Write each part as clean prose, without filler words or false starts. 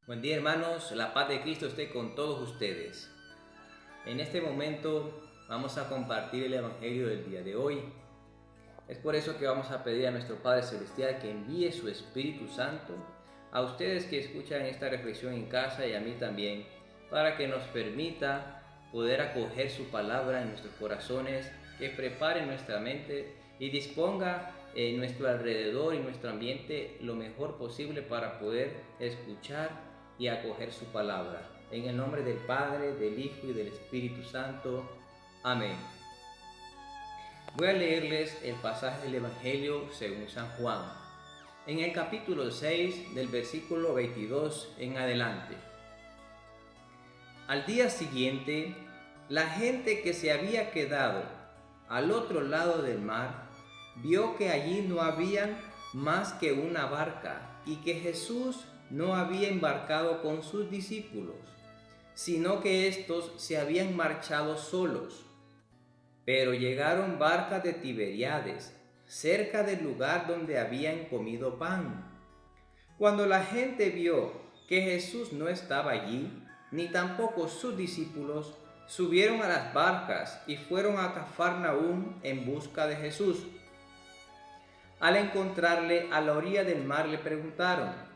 Buen día, hermanos, la paz de Cristo esté con todos ustedes. En este momento vamos a compartir el Evangelio del día de hoy. Es por eso que vamos a pedir a nuestro Padre Celestial que envíe su Espíritu Santo a ustedes que escuchan esta reflexión en casa y a mí también, para que nos permita poder acoger su palabra en nuestros corazones, que prepare nuestra mente y disponga en nuestro alrededor y nuestro ambiente lo mejor posible para poder escuchar y acoger su palabra. En el nombre del Padre, del Hijo y del Espíritu Santo. Amén. Voy a leerles el pasaje del Evangelio según San Juan, en el capítulo 6 del versículo 22 en adelante. Al día siguiente, la gente que se había quedado al otro lado del mar vio que allí no había más que una barca y que Jesús no había embarcado con sus discípulos, sino que éstos se habían marchado solos. Pero llegaron barcas de Tiberíades, cerca del lugar donde habían comido pan. Cuando la gente vio que Jesús no estaba allí, ni tampoco sus discípulos, subieron a las barcas y fueron a Cafarnaúm en busca de Jesús. Al encontrarle a la orilla del mar le preguntaron: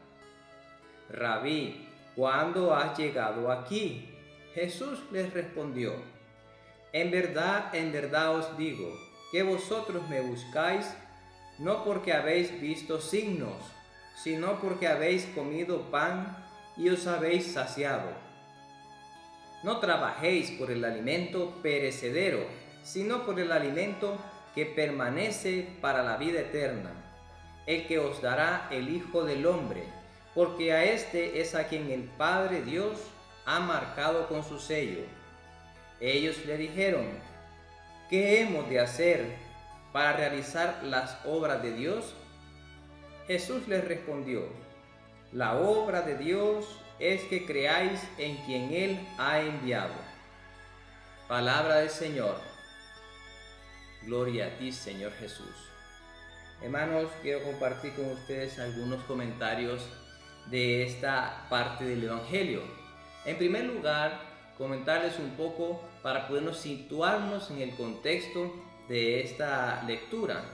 Rabí, ¿cuándo has llegado aquí? Jesús les respondió: en verdad os digo, que vosotros me buscáis, no porque habéis visto signos, sino porque habéis comido pan y os habéis saciado. No trabajéis por el alimento perecedero, sino por el alimento que permanece para la vida eterna, el que os dará el Hijo del Hombre, porque a este es a quien el Padre Dios ha marcado con su sello. Ellos le dijeron: ¿qué hemos de hacer para realizar las obras de Dios? Jesús les respondió: la obra de Dios es que creáis en quien Él ha enviado. Palabra del Señor. Gloria a ti, Señor Jesús. Hermanos, quiero compartir con ustedes algunos comentarios de esta parte del Evangelio. En primer lugar, comentarles un poco para podernos situarnos en el contexto de esta lectura.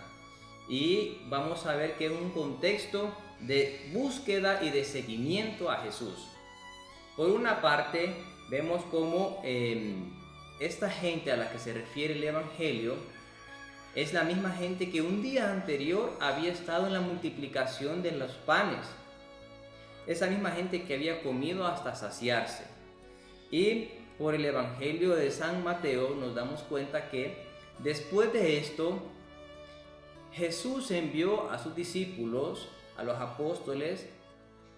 Y vamos a ver que es un contexto de búsqueda y de seguimiento a Jesús. Por una parte, vemos cómo esta gente a la que se refiere el Evangelio es la misma gente que un día anterior había estado en la multiplicación de los panes. Esa misma gente que había comido hasta saciarse. Y por el Evangelio de San Mateo nos damos cuenta que después de esto, Jesús envió a sus discípulos, a los apóstoles,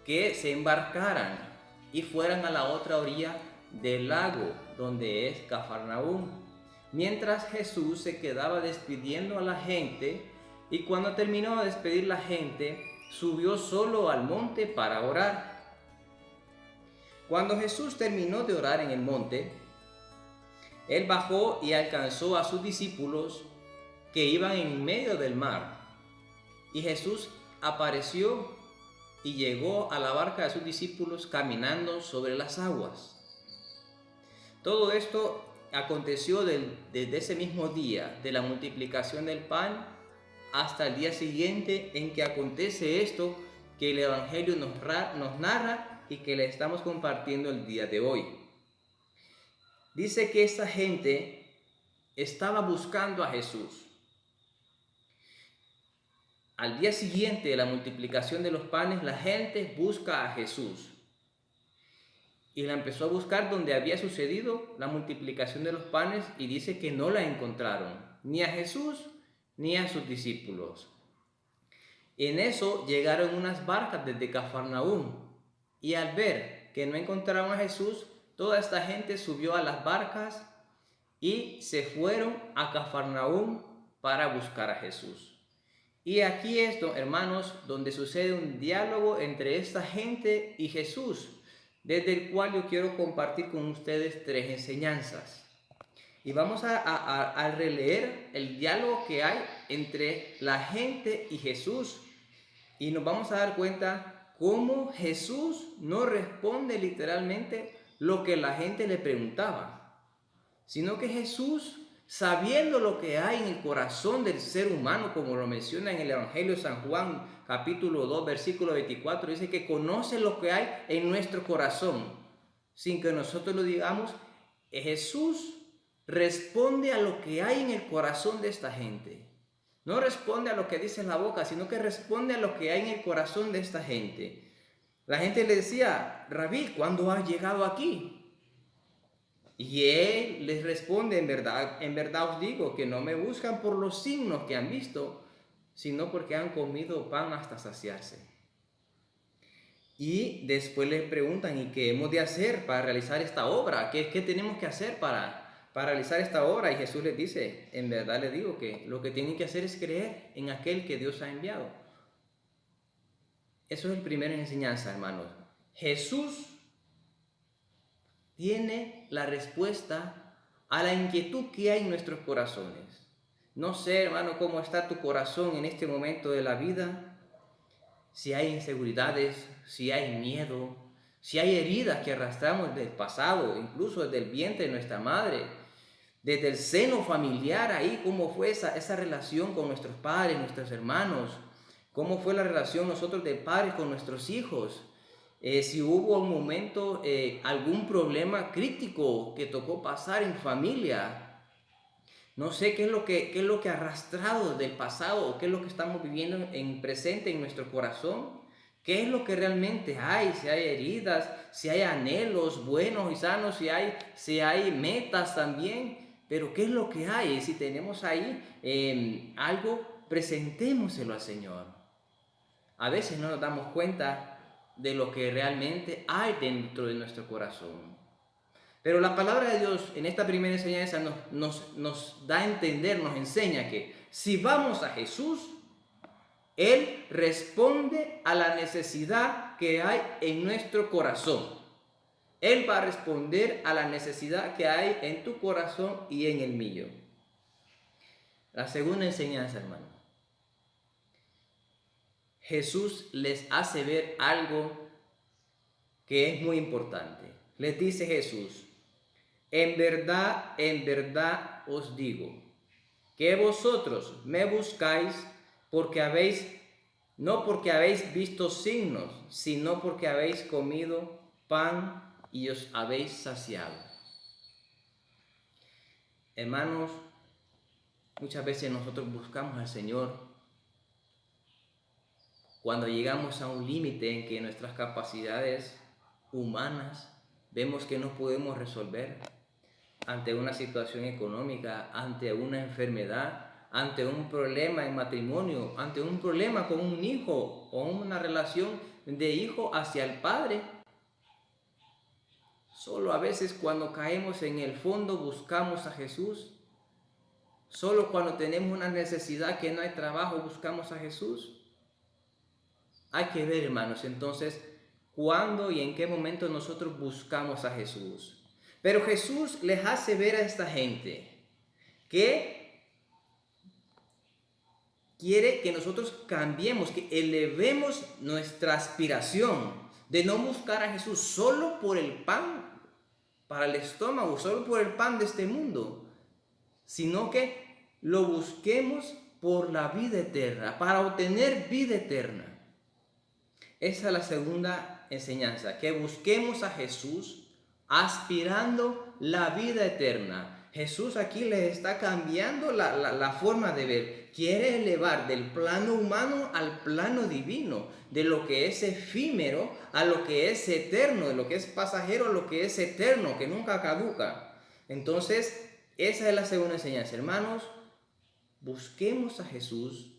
que se embarcaran y fueran a la otra orilla del lago, donde es Cafarnaúm, mientras Jesús se quedaba despidiendo a la gente, y cuando terminó de despedir la gente, subió solo al monte para orar. Cuando Jesús terminó de orar en el monte, Él bajó y alcanzó a sus discípulos que iban en medio del mar. Y Jesús apareció y llegó a la barca de sus discípulos caminando sobre las aguas. Todo esto aconteció desde ese mismo día de la multiplicación del pan hasta el día siguiente en que acontece esto que el Evangelio nos narra y que le estamos compartiendo el día de hoy. Dice que esta gente estaba buscando a Jesús. Al día siguiente de la multiplicación de los panes, la gente busca a Jesús. Y la empezó a buscar donde había sucedido la multiplicación de los panes, y dice que no la encontraron, ni a Jesús ni a sus discípulos. En eso llegaron unas barcas desde Cafarnaúm, y al ver que no encontraron a Jesús, toda esta gente subió a las barcas y se fueron a Cafarnaúm para buscar a Jesús. Y aquí es, hermanos, donde sucede un diálogo entre esta gente y Jesús, desde el cual yo quiero compartir con ustedes tres enseñanzas. Y vamos a releer el diálogo que hay entre la gente y Jesús, y nos vamos a dar cuenta cómo Jesús no responde literalmente lo que la gente le preguntaba, sino que Jesús, sabiendo lo que hay en el corazón del ser humano, como lo menciona en el Evangelio de San Juan, capítulo 2, versículo 24, dice que conoce lo que hay en nuestro corazón, sin que nosotros lo digamos. Jesús responde a lo que hay en el corazón de esta gente. No responde a lo que dice la boca, sino que responde a lo que hay en el corazón de esta gente. La gente le decía: Rabí, ¿cuándo has llegado aquí? Y él les responde: en verdad os digo que no me buscan por los signos que han visto, sino porque han comido pan hasta saciarse. Y después les preguntan: ¿y qué hemos de hacer para realizar esta obra? ¿Qué tenemos que hacer para realizar esta obra? Y Jesús les dice: en verdad les digo que lo que tienen que hacer es creer en aquel que Dios ha enviado. Eso es la primera enseñanza, hermanos. Jesús tiene la respuesta a la inquietud que hay en nuestros corazones. No sé, hermano, cómo está tu corazón en este momento de la vida. Si hay inseguridades, si hay miedo, si hay heridas que arrastramos del pasado, incluso desde el vientre de nuestra madre, desde el seno familiar, ahí cómo fue esa relación con nuestros padres, nuestros hermanos, cómo fue la relación nosotros de padres con nuestros hijos, si hubo un momento, algún problema crítico que tocó pasar en familia. No sé qué es lo que ha arrastrado del pasado, o qué es lo que estamos viviendo en presente en nuestro corazón. ¿Qué es lo que realmente hay? Si hay heridas, si hay anhelos buenos y sanos, si hay metas también. Pero ¿qué es lo que hay? Si tenemos ahí algo, presentémoselo al Señor. A veces no nos damos cuenta de lo que realmente hay dentro de nuestro corazón. Pero la palabra de Dios en esta primera enseñanza nos da a entender, nos enseña que si vamos a Jesús, Él responde a la necesidad que hay en nuestro corazón. Él va a responder a la necesidad que hay en tu corazón y en el mío. La segunda enseñanza, hermano. Jesús les hace ver algo que es muy importante. Les dice Jesús: en verdad os digo, que vosotros me buscáis no porque habéis visto signos, sino porque habéis comido pan y os habéis saciado. Hermanos, muchas veces nosotros buscamos al Señor cuando llegamos a un límite en que nuestras capacidades humanas vemos que no podemos resolver, ante una situación económica, ante una enfermedad, ante un problema en matrimonio, ante un problema con un hijo o una relación de hijo hacia el padre. Solo a veces cuando caemos en el fondo buscamos a Jesús. Solo cuando tenemos una necesidad, que no hay trabajo, buscamos a Jesús. Hay que ver, hermanos, entonces, cuándo y en qué momento nosotros buscamos a Jesús. Pero Jesús les hace ver a esta gente que quiere que nosotros cambiemos, que elevemos nuestra aspiración de no buscar a Jesús solo por el pan para el estómago, solo por el pan de este mundo, sino que lo busquemos por la vida eterna, para obtener vida eterna. Esa es la segunda enseñanza, que busquemos a Jesús aspirando la vida eterna. Jesús aquí les está cambiando la forma de ver. Quiere elevar del plano humano al plano divino, de lo que es efímero a lo que es eterno, de lo que es pasajero a lo que es eterno, que nunca caduca. Entonces, esa es la segunda enseñanza, hermanos. Busquemos a Jesús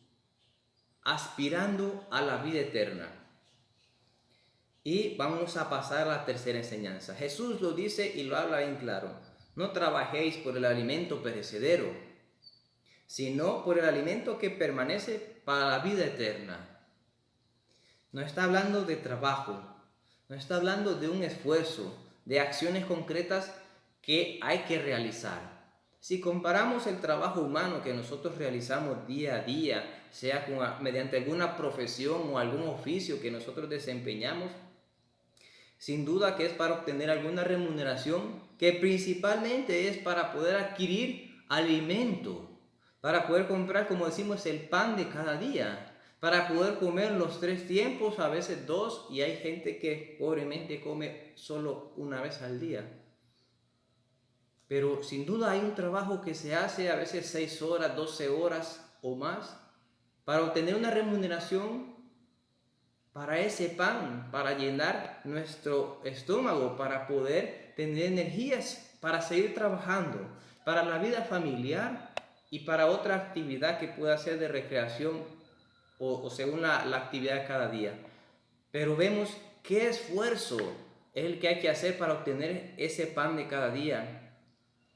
aspirando a la vida eterna. Y vamos a pasar a la tercera enseñanza. Jesús lo dice y lo habla bien claro. No trabajéis por el alimento perecedero, sino por el alimento que permanece para la vida eterna. No está hablando de trabajo, no está hablando de un esfuerzo, de acciones concretas que hay que realizar. Si comparamos el trabajo humano que nosotros realizamos día a día, sea mediante alguna profesión o algún oficio que nosotros desempeñamos, sin duda que es para obtener alguna remuneración que principalmente es para poder adquirir alimento, para poder comprar, como decimos, el pan de cada día, para poder comer los 3 tiempos, a veces 2, y hay gente que pobremente come solo una vez al día. Pero sin duda hay un trabajo que se hace a veces 6 horas, 12 horas o más para obtener una remuneración para ese pan, para llenar nuestro estómago, para poder tener energías para seguir trabajando, para la vida familiar y para otra actividad que pueda ser de recreación o según la actividad de cada día. Pero vemos qué esfuerzo es el que hay que hacer para obtener ese pan de cada día.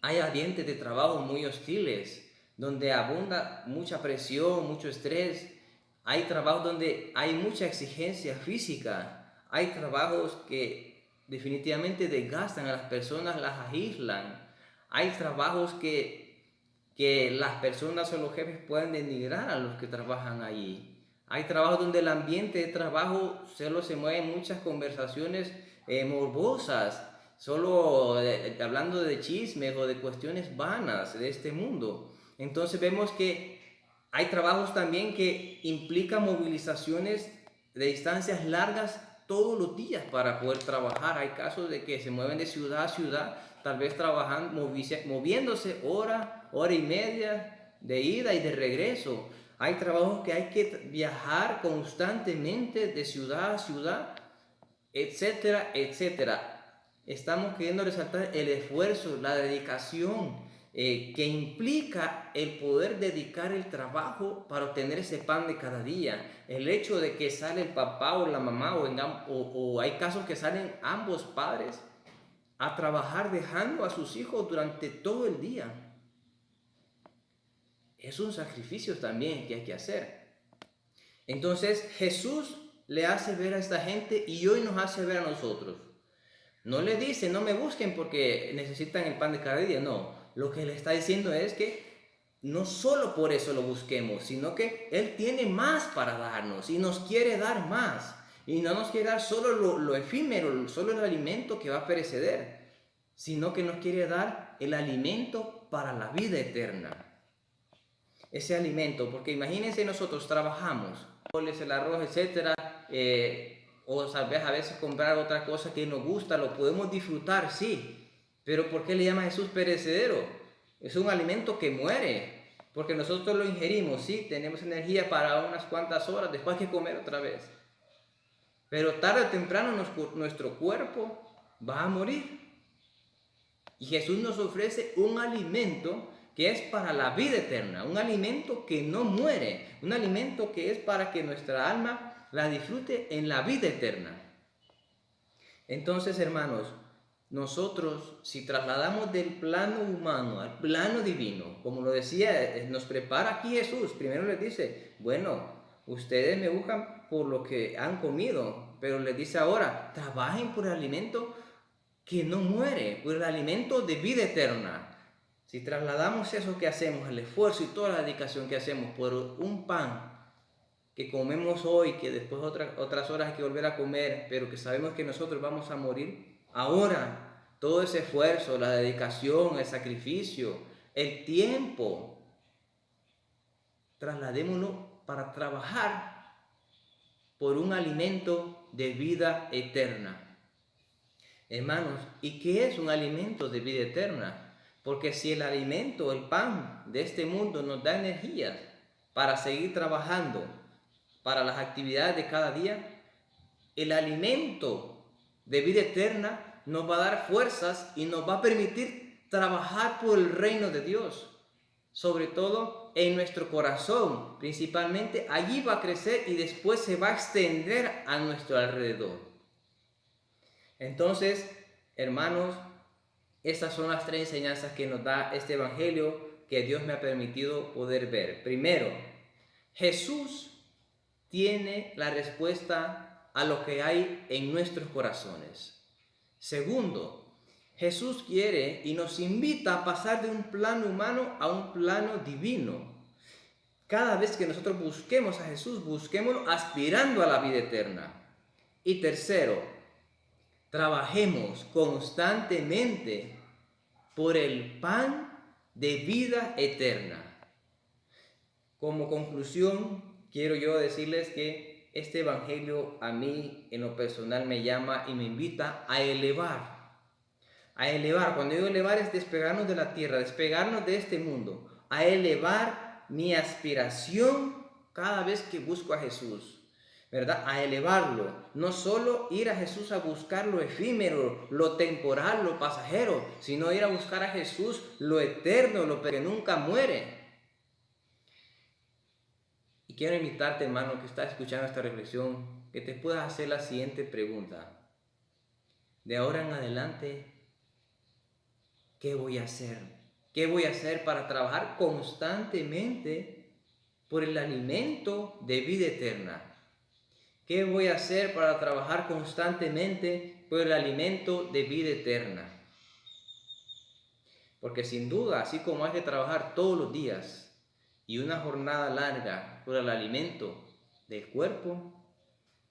Hay ambientes de trabajo muy hostiles, donde abunda mucha presión, mucho estrés. Hay trabajos donde hay mucha exigencia física. Hay trabajos que definitivamente desgastan a las personas, las aíslan. Hay trabajos que las personas o los jefes pueden denigrar a los que trabajan allí. Hay trabajos donde el ambiente de trabajo solo se mueven muchas conversaciones morbosas, solo hablando de chismes o de cuestiones vanas de este mundo. Entonces vemos que hay trabajos también que implican movilizaciones de distancias largas todos los días para poder trabajar. Hay casos de que se mueven de ciudad a ciudad, tal vez trabajando, moviéndose hora y media de ida y de regreso. Hay trabajos que hay que viajar constantemente de ciudad a ciudad, etcétera, etcétera. Estamos queriendo resaltar el esfuerzo, la dedicación que implica el poder dedicar el trabajo para obtener ese pan de cada día. El hecho de que sale el papá o la mamá o hay casos que salen ambos padres a trabajar dejando a sus hijos durante todo el día. Es un sacrificio también que hay que hacer. Entonces Jesús le hace ver a esta gente y hoy nos hace ver a nosotros. No le dice, no me busquen porque necesitan el pan de cada día. No, lo que le está diciendo es que no solo por eso lo busquemos, sino que Él tiene más para darnos y nos quiere dar más. Y no nos quiere dar solo lo efímero, solo el alimento que va a perecer, sino que nos quiere dar el alimento para la vida eterna. Ese alimento, porque imagínense nosotros trabajamos, el arroz, etcétera, o tal vez a veces comprar otra cosa que nos gusta, lo podemos disfrutar, sí, pero ¿por qué le llama Jesús perecedero? Es un alimento que muere, porque nosotros lo ingerimos, sí, tenemos energía para unas cuantas horas, después hay que comer otra vez, pero tarde o temprano nuestro cuerpo va a morir, y Jesús nos ofrece un alimento que es para la vida eterna, un alimento que no muere, un alimento que es para que nuestra alma la disfrute en la vida eterna. Entonces, hermanos, nosotros si trasladamos del plano humano al plano divino, como lo decía, nos prepara aquí Jesús, primero les dice, bueno, ustedes me buscan por lo que han comido, pero les dice ahora, trabajen por el alimento que no muere, por el alimento de vida eterna. Si trasladamos eso que hacemos, el esfuerzo y toda la dedicación que hacemos por un pan que comemos hoy, que después otras horas hay que volver a comer, pero que sabemos que nosotros vamos a morir, ahora todo ese esfuerzo, la dedicación, el sacrificio, el tiempo, trasladémoslo para trabajar por un alimento de vida eterna. Hermanos, ¿y qué es un alimento de vida eterna? Porque si el alimento, el pan de este mundo nos da energías para seguir trabajando, para las actividades de cada día, el alimento de vida eterna nos va a dar fuerzas y nos va a permitir trabajar por el reino de Dios. Sobre todo en nuestro corazón, principalmente allí va a crecer y después se va a extender a nuestro alrededor. Entonces, hermanos, estas son las 3 enseñanzas que nos da este evangelio que Dios me ha permitido poder ver. Primero, Jesús tiene la respuesta a lo que hay en nuestros corazones. Segundo, Jesús quiere y nos invita a pasar de un plano humano a un plano divino. Cada vez que nosotros busquemos a Jesús, busquémoslo aspirando a la vida eterna. Y tercero, trabajemos constantemente por el pan de vida eterna. Como conclusión, quiero yo decirles que este evangelio a mí en lo personal me llama y me invita a elevar. A elevar, cuando digo elevar es despegarnos de la tierra, despegarnos de este mundo, a elevar mi aspiración cada vez que busco a Jesús, ¿verdad? A elevarlo, no solo ir a Jesús a buscar lo efímero, lo temporal, lo pasajero, sino ir a buscar a Jesús lo eterno, lo que nunca muere. Y quiero invitarte, hermano, que estás escuchando esta reflexión, que te puedas hacer la siguiente pregunta. De ahora en adelante, ¿qué voy a hacer? ¿Qué voy a hacer para trabajar constantemente por el alimento de vida eterna? ¿Qué voy a hacer para trabajar constantemente por el alimento de vida eterna? Porque sin duda, así como hay que trabajar todos los días y una jornada larga por el alimento del cuerpo,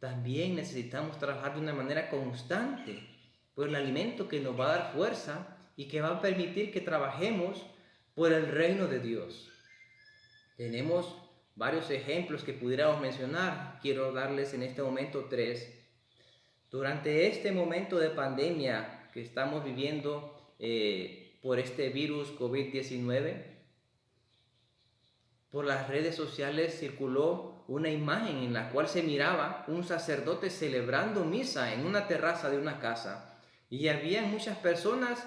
también necesitamos trabajar de una manera constante por el alimento que nos va a dar fuerza y que va a permitir que trabajemos por el reino de Dios. Tenemos varios ejemplos que pudiéramos mencionar. Quiero darles en este momento 3. Durante este momento de pandemia que estamos viviendo por este virus COVID-19, por las redes sociales circuló una imagen en la cual se miraba un sacerdote celebrando misa en una terraza de una casa. Y había muchas personas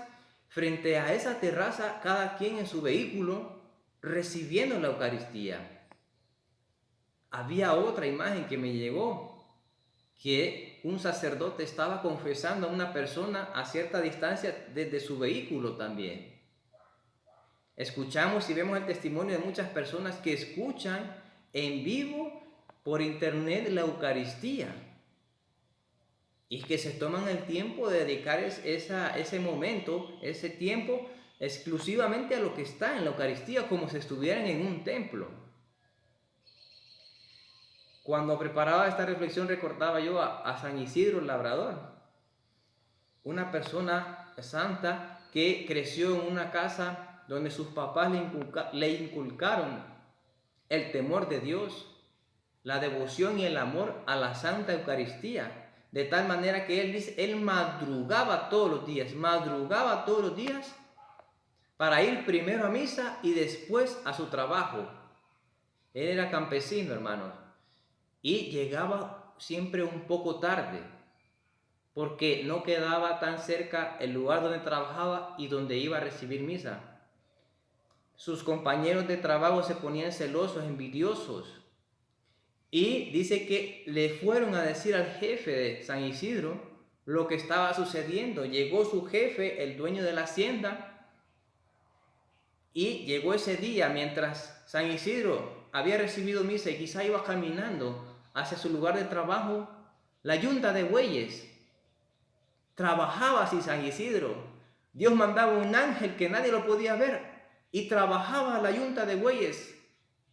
frente a esa terraza, cada quien en su vehículo, recibiendo la Eucaristía. Había otra imagen que me llegó, que un sacerdote estaba confesando a una persona a cierta distancia desde su vehículo también. Escuchamos y vemos el testimonio de muchas personas que escuchan en vivo por internet la Eucaristía y que se toman el tiempo de dedicar ese momento, ese tiempo exclusivamente a lo que está en la Eucaristía, como si estuvieran en un templo. Cuando preparaba esta reflexión recordaba yo a San Isidro el Labrador, una persona santa que creció en una casa donde sus papás le inculcaron el temor de Dios, la devoción y el amor a la Santa Eucaristía, de tal manera que él madrugaba todos los días para ir primero a misa y después a su trabajo. Él era campesino, hermanos, y llegaba siempre un poco tarde, porque no quedaba tan cerca el lugar donde trabajaba y donde iba a recibir misa. Sus compañeros de trabajo se ponían celosos, envidiosos, y dice que le fueron a decir al jefe de San Isidro lo que estaba sucediendo. Llegó su jefe, el dueño de la hacienda, y llegó ese día mientras San Isidro había recibido misa y quizá iba caminando hacia su lugar de trabajo. La yunta de bueyes trabajaba así San Isidro. Dios mandaba un ángel que nadie lo podía ver y trabajaba la yunta de bueyes.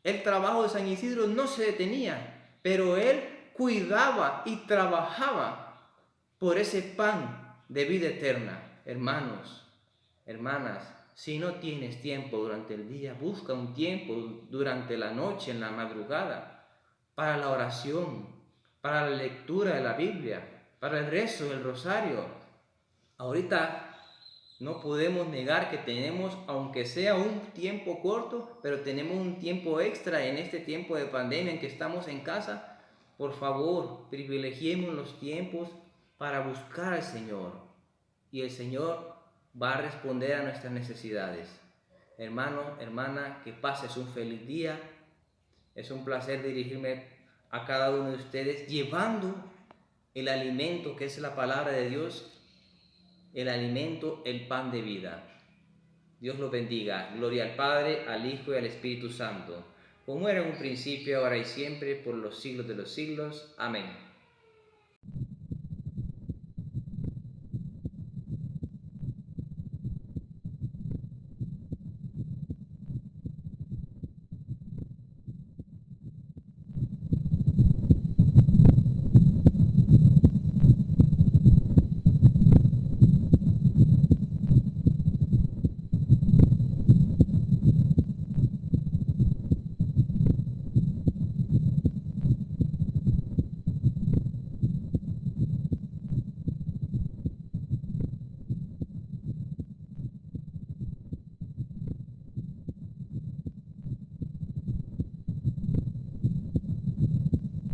El trabajo de San Isidro no se detenía, pero él cuidaba y trabajaba por ese pan de vida eterna. Hermanos, hermanas, si no tienes tiempo durante el día, busca un tiempo durante la noche, en la madrugada, para la oración, para la lectura de la Biblia, para el rezo del rosario. Ahorita no podemos negar que tenemos, aunque sea un tiempo corto, pero tenemos un tiempo extra en este tiempo de pandemia en que estamos en casa. Por favor, privilegiemos los tiempos para buscar al Señor. Y el Señor va a responder a nuestras necesidades. Hermano, hermana, que pases un feliz día. Es un placer dirigirme a cada uno de ustedes llevando el alimento que es la palabra de Dios, el alimento, el pan de vida. Dios los bendiga. Gloria al Padre, al Hijo y al Espíritu Santo, como era en un principio, ahora y siempre, por los siglos de los siglos. Amén.